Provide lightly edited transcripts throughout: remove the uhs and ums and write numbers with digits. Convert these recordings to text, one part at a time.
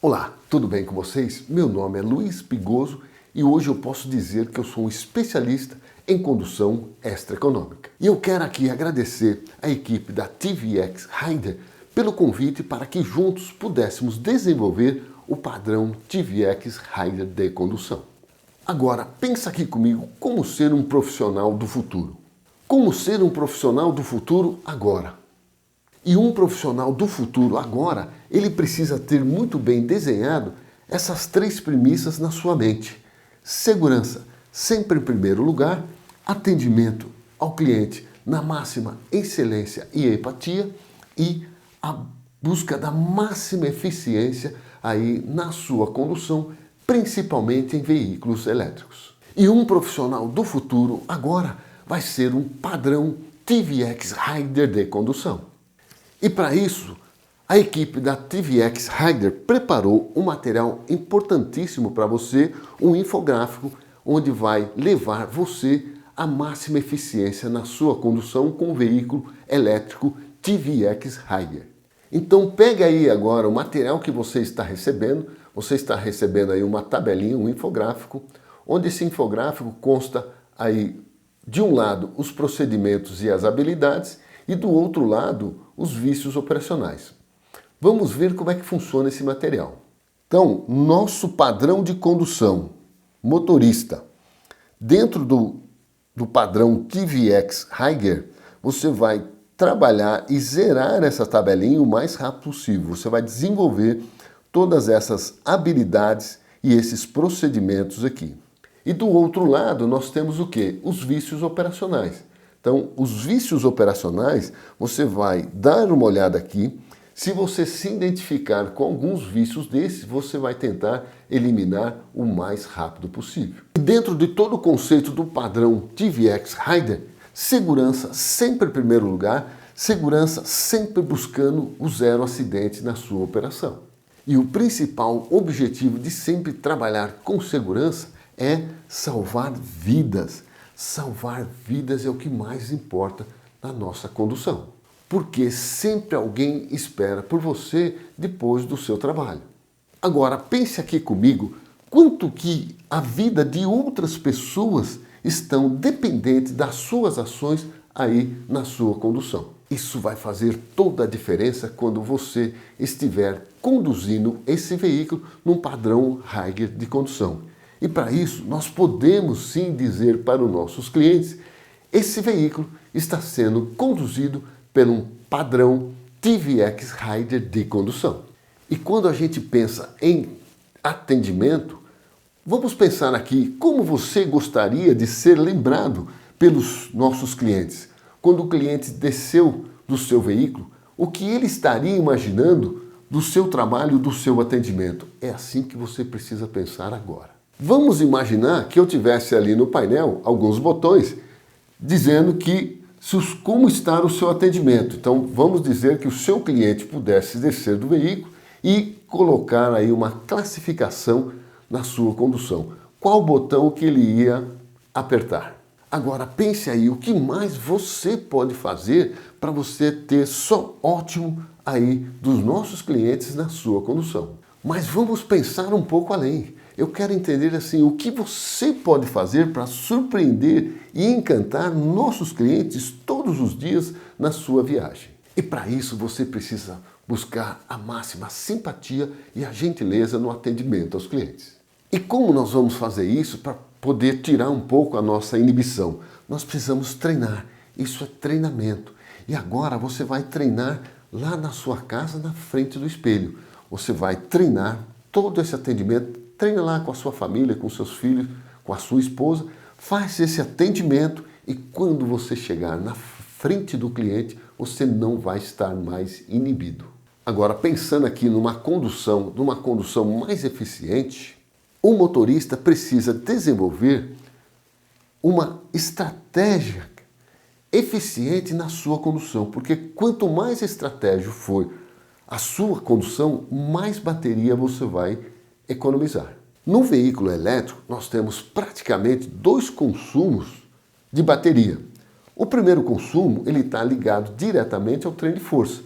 Olá, tudo bem com vocês? Meu nome é Luiz Pigoso e hoje eu posso dizer que eu sou um especialista em condução extraeconômica. E eu quero aqui agradecer a equipe da TVX Rider pelo convite para que juntos pudéssemos desenvolver o padrão TVX Rider de condução. Agora, pensa aqui comigo como ser um profissional do futuro. Como ser um profissional do futuro agora? E um profissional do futuro agora, ele precisa ter muito bem desenhado essas três premissas na sua mente. Segurança, sempre em primeiro lugar, atendimento ao cliente na máxima excelência e empatia e a busca da máxima eficiência aí na sua condução, principalmente em veículos elétricos. E um profissional do futuro agora vai ser um padrão TVX Rider de condução. E para isso, a equipe da TVX Rider preparou um material importantíssimo para você, um infográfico, onde vai levar você à máxima eficiência na sua condução com o veículo elétrico TVX Rider. Então pega aí agora o material que você está recebendo aí uma tabelinha, um infográfico, onde esse infográfico consta aí, de um lado, os procedimentos e as habilidades, e do outro lado, os vícios operacionais. Vamos ver como é que funciona esse material. Então, nosso padrão de condução, motorista. Dentro do padrão TVX Rider, você vai trabalhar e zerar essa tabelinha o mais rápido possível. Você vai desenvolver todas essas habilidades e esses procedimentos aqui. E do outro lado, nós temos o quê? Os vícios operacionais. Então, os vícios operacionais, você vai dar uma olhada aqui. Se você se identificar com alguns vícios desses, você vai tentar eliminar o mais rápido possível. E dentro de todo o conceito do padrão TVX Rider, segurança sempre em primeiro lugar, segurança sempre buscando o zero acidente na sua operação. E o principal objetivo de sempre trabalhar com segurança é salvar vidas. Salvar vidas é o que mais importa na nossa condução. Porque sempre alguém espera por você depois do seu trabalho. Agora, pense aqui comigo, quanto que a vida de outras pessoas estão dependentes das suas ações aí na sua condução. Isso vai fazer toda a diferença quando você estiver conduzindo esse veículo num padrão Rider de condução. E para isso, nós podemos sim dizer para os nossos clientes, esse veículo está sendo conduzido pelo padrão TVX Rider de condução. E quando a gente pensa em atendimento, vamos pensar aqui como você gostaria de ser lembrado pelos nossos clientes. Quando o cliente desceu do seu veículo, o que ele estaria imaginando do seu trabalho, do seu atendimento? É assim que você precisa pensar agora. Vamos imaginar que eu tivesse ali no painel alguns botões dizendo como está o seu atendimento. Então vamos dizer que o seu cliente pudesse descer do veículo e colocar aí uma classificação na sua condução. Qual botão que ele ia apertar? Agora pense aí o que mais você pode fazer para você ter só ótimo aí dos nossos clientes na sua condução. Mas vamos pensar um pouco além. Eu quero entender assim, o que você pode fazer para surpreender e encantar nossos clientes todos os dias na sua viagem. E para isso você precisa buscar a máxima simpatia e a gentileza no atendimento aos clientes. E como nós vamos fazer isso para poder tirar um pouco a nossa inibição? Nós precisamos treinar. Isso é treinamento. E agora você vai treinar lá na sua casa, na frente do espelho. Você vai treinar todo esse atendimento. Treina lá com a sua família, com seus filhos, com a sua esposa, faz esse atendimento e quando você chegar na frente do cliente, você não vai estar mais inibido. Agora, pensando aqui numa condução mais eficiente, o motorista precisa desenvolver uma estratégia eficiente na sua condução, porque quanto mais estratégico for a sua condução, mais bateria você vai economizar. No veículo elétrico, nós temos praticamente dois consumos de bateria. O primeiro consumo ele está ligado diretamente ao trem de força.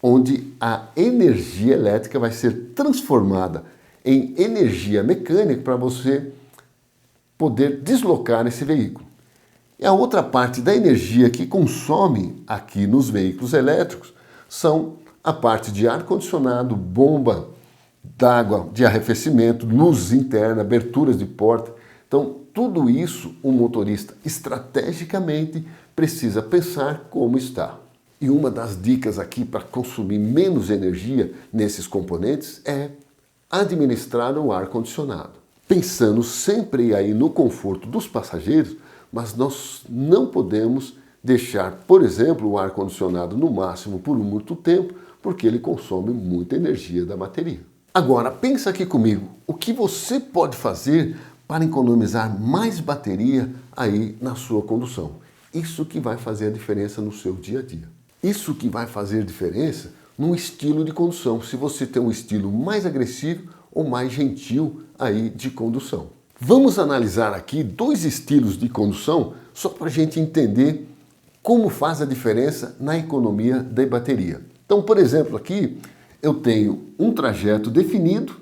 onde a energia elétrica vai ser transformada em energia mecânica para você poder deslocar esse veículo. E a outra parte da energia que consome aqui nos veículos elétricos são a parte de ar-condicionado, bomba d'água de arrefecimento, luz interna, aberturas de porta. Então, tudo isso o motorista estrategicamente precisa pensar como está. E uma das dicas aqui para consumir menos energia nesses componentes é administrar o ar-condicionado. Pensando sempre aí no conforto dos passageiros, mas nós não podemos deixar, por exemplo, o ar-condicionado no máximo por muito tempo, porque ele consome muita energia da bateria. Agora, pensa aqui comigo, o que você pode fazer para economizar mais bateria aí na sua condução? Isso que vai fazer a diferença no seu dia a dia. Isso que vai fazer diferença no estilo de condução, se você tem um estilo mais agressivo ou mais gentil aí de condução. Vamos analisar aqui dois estilos de condução só para a gente entender como faz a diferença na economia da bateria. Então, por exemplo, aqui eu tenho um trajeto definido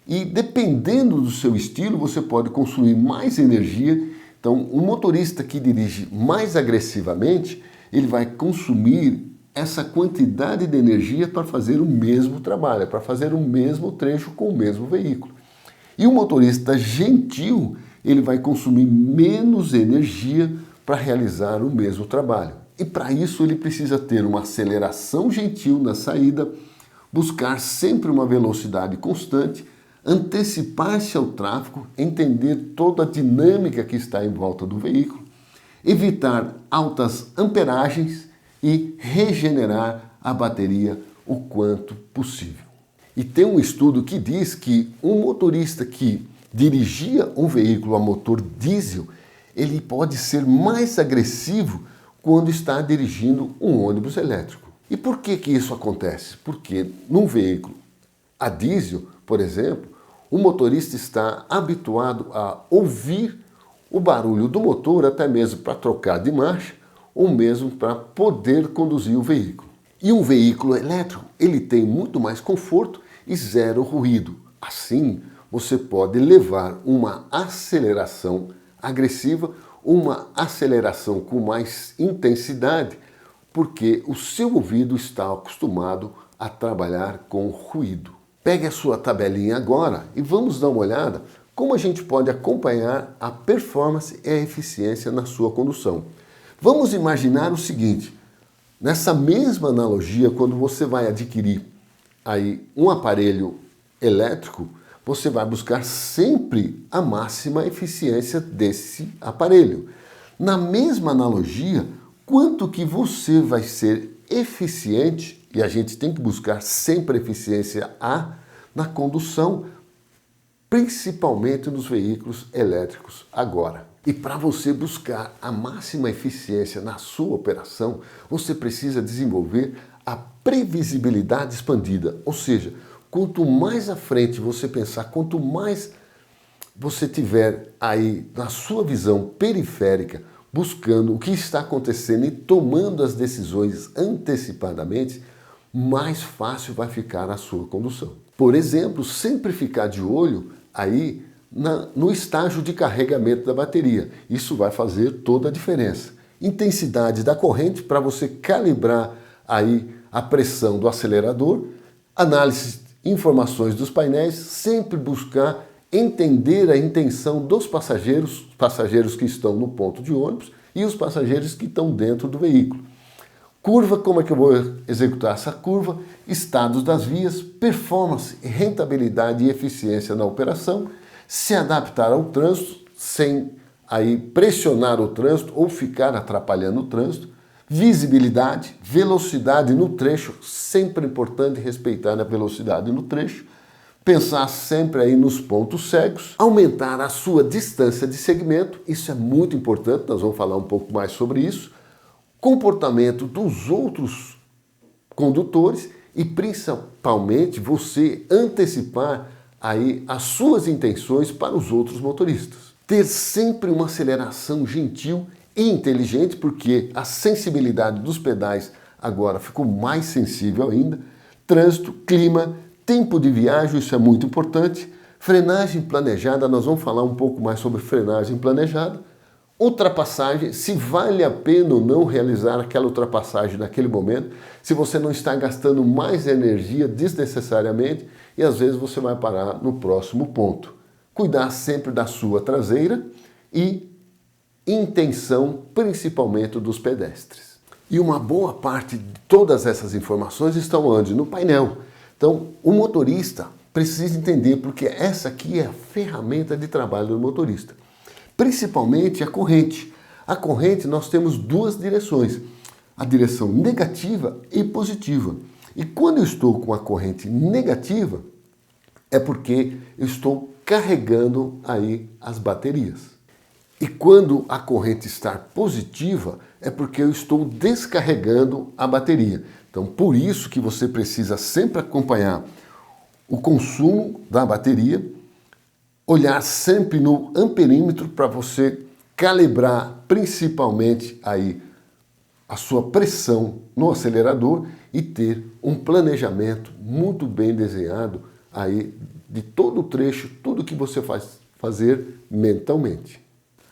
e dependendo do seu estilo você pode consumir mais energia. Então, um motorista que dirige mais agressivamente, ele vai consumir essa quantidade de energia para fazer o mesmo trabalho, para fazer o mesmo trecho com o mesmo veículo. E o motorista gentil, ele vai consumir menos energia para realizar o mesmo trabalho. E para isso ele precisa ter uma aceleração gentil na saída, buscar sempre uma velocidade constante, antecipar-se ao tráfego, entender toda a dinâmica que está em volta do veículo, evitar altas amperagens e regenerar a bateria o quanto possível. E tem um estudo que diz que um motorista que dirigia um veículo a motor diesel, ele pode ser mais agressivo quando está dirigindo um ônibus elétrico. E por que isso acontece? Porque num veículo a diesel, por exemplo, o motorista está habituado a ouvir o barulho do motor até mesmo para trocar de marcha ou mesmo para poder conduzir o veículo. E um veículo elétrico, ele tem muito mais conforto e zero ruído. Assim, você pode levar uma aceleração agressiva, uma aceleração com mais intensidade, porque o seu ouvido está acostumado a trabalhar com ruído. Pegue a sua tabelinha agora e vamos dar uma olhada como a gente pode acompanhar a performance e a eficiência na sua condução. Vamos imaginar o seguinte, nessa mesma analogia, quando você vai adquirir aí um aparelho elétrico, você vai buscar sempre a máxima eficiência desse aparelho. Na mesma analogia, quanto que você vai ser eficiente, e a gente tem que buscar sempre eficiência na condução, principalmente nos veículos elétricos agora. E para você buscar a máxima eficiência na sua operação, você precisa desenvolver a previsibilidade expandida, ou seja, quanto mais à frente você pensar, quanto mais você tiver aí na sua visão periférica, buscando o que está acontecendo e tomando as decisões antecipadamente, mais fácil vai ficar a sua condução. Por exemplo, sempre ficar de olho aí no estágio de carregamento da bateria. Isso vai fazer toda a diferença. Intensidade da corrente para você calibrar aí a pressão do acelerador, análise, informações dos painéis, sempre buscar entender a intenção dos passageiros que estão no ponto de ônibus e os passageiros que estão dentro do veículo. Curva, como é que eu vou executar essa curva? Estados das vias, performance, rentabilidade e eficiência na operação, se adaptar ao trânsito sem aí pressionar o trânsito ou ficar atrapalhando o trânsito, visibilidade, velocidade no trecho, sempre importante respeitar a velocidade no trecho, pensar sempre aí nos pontos cegos, aumentar a sua distância de segmento, isso é muito importante, nós vamos falar um pouco mais sobre isso, comportamento dos outros condutores e principalmente você antecipar aí as suas intenções para os outros motoristas. Ter sempre uma aceleração gentil e inteligente, porque a sensibilidade dos pedais agora ficou mais sensível ainda. Trânsito, clima, tempo de viagem, isso é muito importante. Frenagem planejada, nós vamos falar um pouco mais sobre frenagem planejada. Ultrapassagem, se vale a pena ou não realizar aquela ultrapassagem naquele momento, se você não está gastando mais energia desnecessariamente e às vezes você vai parar no próximo ponto. Cuidar sempre da sua traseira e intenção, principalmente dos pedestres. E uma boa parte de todas essas informações estão onde? No painel. Então, o motorista precisa entender, porque essa aqui é a ferramenta de trabalho do motorista. Principalmente a corrente. A corrente nós temos duas direções, a direção negativa e positiva. E quando eu estou com a corrente negativa, é porque eu estou carregando aí as baterias. E quando a corrente está positiva, é porque eu estou descarregando a bateria. Então, por isso que você precisa sempre acompanhar o consumo da bateria, olhar sempre no amperímetro para você calibrar principalmente aí a sua pressão no acelerador e ter um planejamento muito bem desenhado aí de todo o trecho, tudo que você faz fazer mentalmente.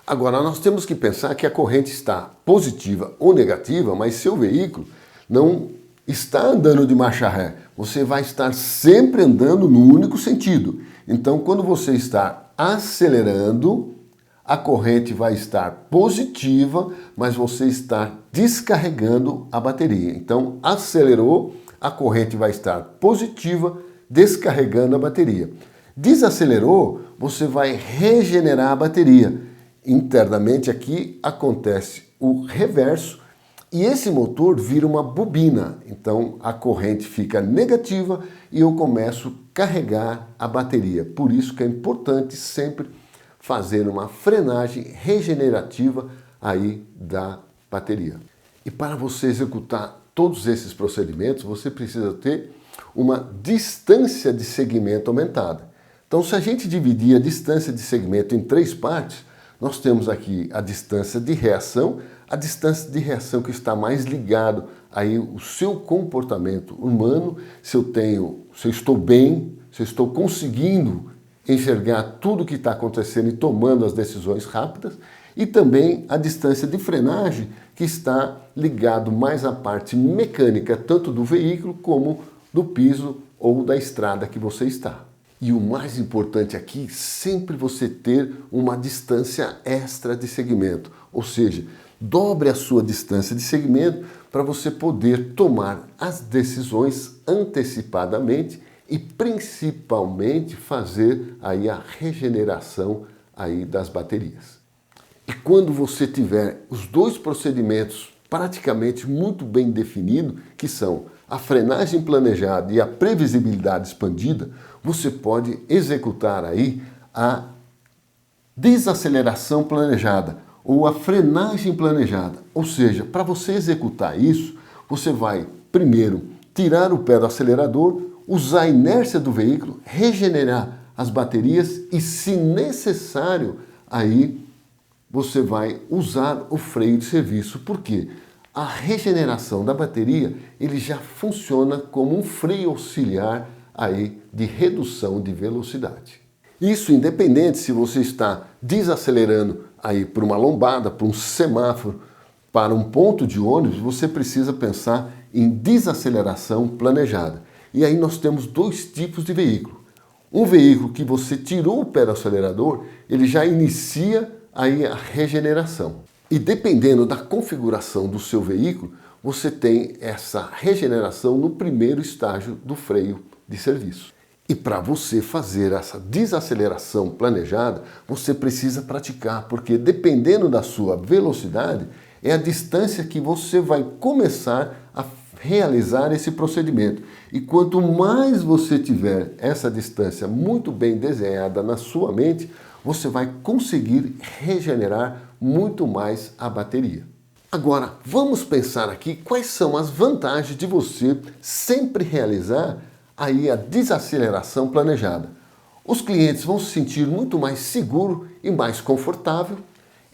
Agora, nós temos que pensar que a corrente está positiva ou negativa, mas seu veículo não está andando de marcha ré. Você vai estar sempre andando no único sentido. Então, quando você está acelerando, a corrente vai estar positiva, mas você está descarregando a bateria. Então, acelerou, a corrente vai estar positiva, descarregando a bateria. Desacelerou, você vai regenerar a bateria. Internamente aqui acontece o reverso e esse motor vira uma bobina. Então a corrente fica negativa e eu começo a carregar a bateria. Por isso que é importante sempre fazer uma frenagem regenerativa aí da bateria. E para você executar todos esses procedimentos, você precisa ter uma distância de segmento aumentada. Então, se a gente dividir a distância de segmento em três partes, nós temos aqui a distância de reação que está mais ligado aí o seu comportamento humano, se eu estou bem, se eu estou conseguindo enxergar tudo o que está acontecendo e tomando as decisões rápidas, e também a distância de frenagem, que está ligado mais à parte mecânica, tanto do veículo como do piso ou da estrada que você está. E o mais importante aqui, sempre você ter uma distância extra de segmento, ou seja, dobre a sua distância de segmento para você poder tomar as decisões antecipadamente e principalmente fazer aí a regeneração aí das baterias. E quando você tiver os dois procedimentos praticamente muito bem definidos, que são a frenagem planejada e a previsibilidade expandida, você pode executar aí a desaceleração planejada ou a frenagem planejada. Ou seja, para você executar isso, você vai primeiro tirar o pé do acelerador, usar a inércia do veículo, regenerar as baterias e, se necessário, aí você vai usar o freio de serviço. Por quê? A regeneração da bateria, ele já funciona como um freio auxiliar aí de redução de velocidade. Isso independente se você está desacelerando aí por uma lombada, por um semáforo, para um ponto de ônibus, você precisa pensar em desaceleração planejada. E aí nós temos dois tipos de veículo. Um veículo que você tirou o pé do acelerador, ele já inicia aí a regeneração. E dependendo da configuração do seu veículo, você tem essa regeneração no primeiro estágio do freio de serviço. E para você fazer essa desaceleração planejada, você precisa praticar, porque dependendo da sua velocidade, é a distância que você vai começar a realizar esse procedimento. E quanto mais você tiver essa distância muito bem desenhada na sua mente, você vai conseguir regenerar muito mais a bateria. Agora, vamos pensar aqui quais são as vantagens de você sempre realizar aí a desaceleração planejada. Os clientes vão se sentir muito mais seguro e mais confortável,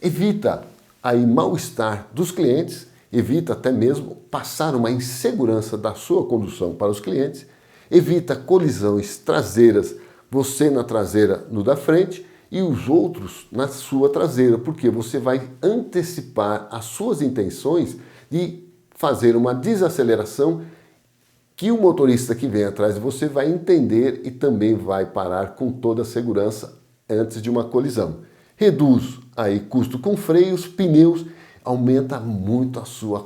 evita aí mal-estar dos clientes evita até mesmo passar uma insegurança da sua condução para os clientes, evita colisões traseiras, você na traseira no da frente e os outros na sua traseira, porque você vai antecipar as suas intenções de fazer uma desaceleração que o motorista que vem atrás de você vai entender e também vai parar com toda a segurança antes de uma colisão. Reduz aí custo com freios, pneus, aumenta muito a sua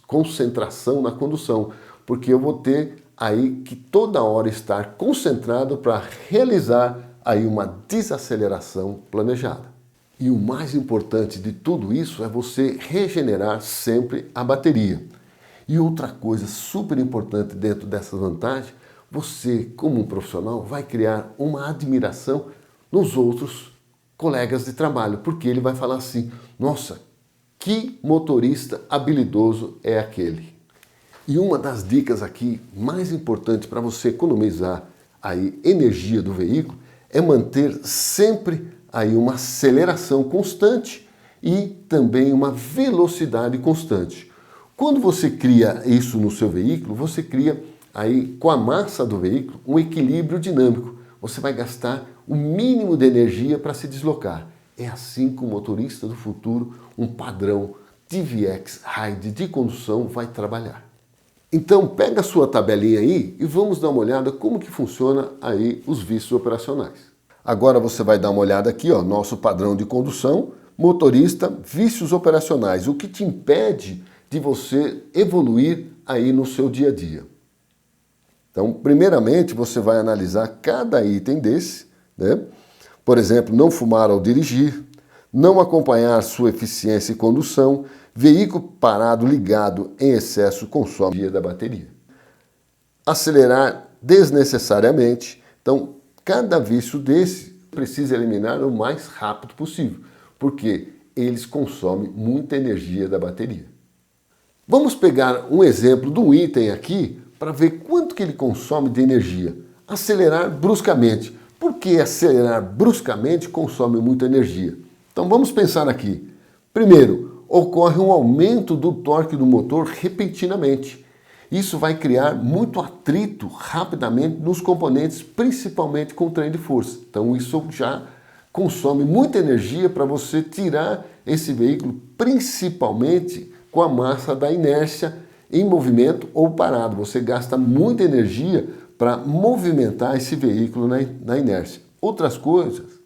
concentração na condução, porque eu vou ter aí que toda hora estar concentrado para realizar aí uma desaceleração planejada. E o mais importante de tudo isso é você regenerar sempre a bateria. E outra coisa super importante dentro dessa vantagem, você, como um profissional, vai criar uma admiração nos outros colegas de trabalho, porque ele vai falar assim, nossa, que motorista habilidoso é aquele. E uma das dicas aqui mais importantes para você economizar aí energia do veículo é manter sempre aí uma aceleração constante e também uma velocidade constante. Quando você cria isso no seu veículo, você cria aí com a massa do veículo um equilíbrio dinâmico. Você vai gastar o mínimo de energia para se deslocar. É assim que o motorista do futuro, um padrão DVX Ride de condução vai trabalhar. Então pega a sua tabelinha aí e vamos dar uma olhada como que funciona aí os vícios operacionais. Agora você vai dar uma olhada aqui, ó, nosso padrão de condução, motorista, vícios operacionais, o que te impede de você evoluir aí no seu dia a dia. Então, primeiramente, você vai analisar cada item desse, né? Por exemplo, não fumar ao dirigir, não acompanhar sua eficiência e condução, veículo parado ligado em excesso consome energia da bateria. Acelerar desnecessariamente, então, cada vício desse precisa eliminar o mais rápido possível, porque eles consomem muita energia da bateria. Vamos pegar um exemplo de um item aqui para ver quanto que ele consome de energia. Acelerar bruscamente. Por que acelerar bruscamente consome muita energia? Então vamos pensar aqui. Primeiro, ocorre um aumento do torque do motor repentinamente. Isso vai criar muito atrito rapidamente nos componentes, principalmente com o trem de força. Então isso já consome muita energia para você tirar esse veículo, principalmente com a massa da inércia em movimento ou parado. Você gasta muita energia para movimentar esse veículo na inércia. Outras coisas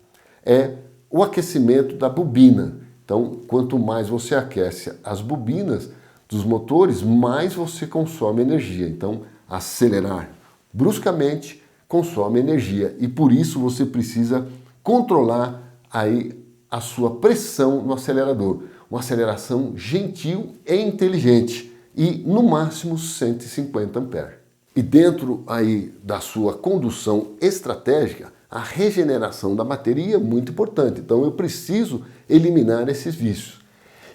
é o aquecimento da bobina. Então, quanto mais você aquece as bobinas dos motores, mais você consome energia. Então, acelerar bruscamente consome energia e por isso você precisa controlar aí a sua pressão no acelerador. Uma aceleração gentil e inteligente e no máximo 150 amperes. E dentro aí da sua condução estratégica, a regeneração da bateria é muito importante. Então eu preciso eliminar esses vícios.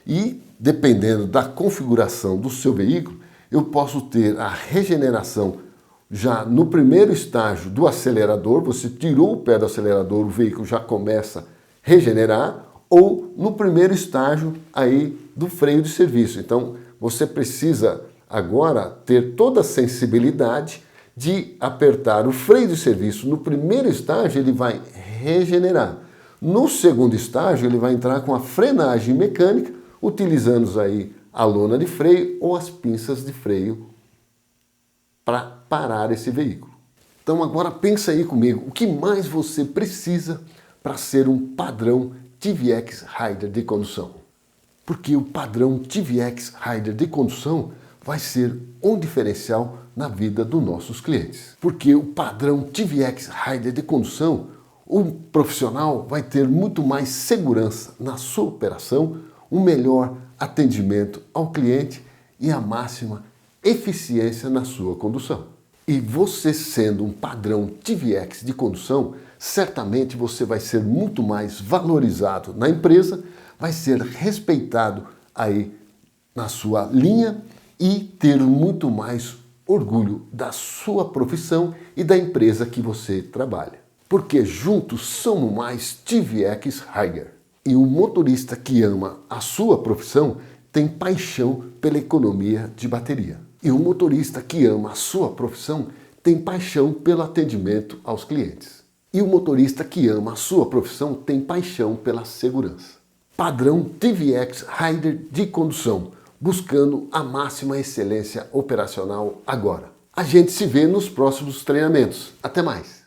E dependendo da configuração do seu veículo, eu posso ter a regeneração já no primeiro estágio do acelerador, você tirou o pé do acelerador, o veículo já começa a regenerar, ou no primeiro estágio aí do freio de serviço. Então você precisa agora ter toda a sensibilidade de apertar o freio de serviço. No primeiro estágio ele vai regenerar. No segundo estágio ele vai entrar com a frenagem mecânica, utilizando aí a lona de freio ou as pinças de freio para parar esse veículo. Então agora pensa aí comigo, o que mais você precisa para ser um padrão DVX Rider de condução? Porque o padrão DVX Rider de condução vai ser um diferencial na vida dos nossos clientes. Porque o padrão DVX Rider de condução, o profissional vai ter muito mais segurança na sua operação, um melhor atendimento ao cliente e a máxima eficiência na sua condução. E você sendo um padrão DVX de condução, certamente você vai ser muito mais valorizado na empresa, vai ser respeitado aí na sua linha e ter muito mais orgulho da sua profissão e da empresa que você trabalha. Porque juntos somos mais DVX Rider. E um motorista que ama a sua profissão tem paixão pela economia de bateria. E o motorista que ama a sua profissão tem paixão pelo atendimento aos clientes. E o motorista que ama a sua profissão tem paixão pela segurança. Padrão TVX Rider de condução, buscando a máxima excelência operacional agora. A gente se vê nos próximos treinamentos. Até mais!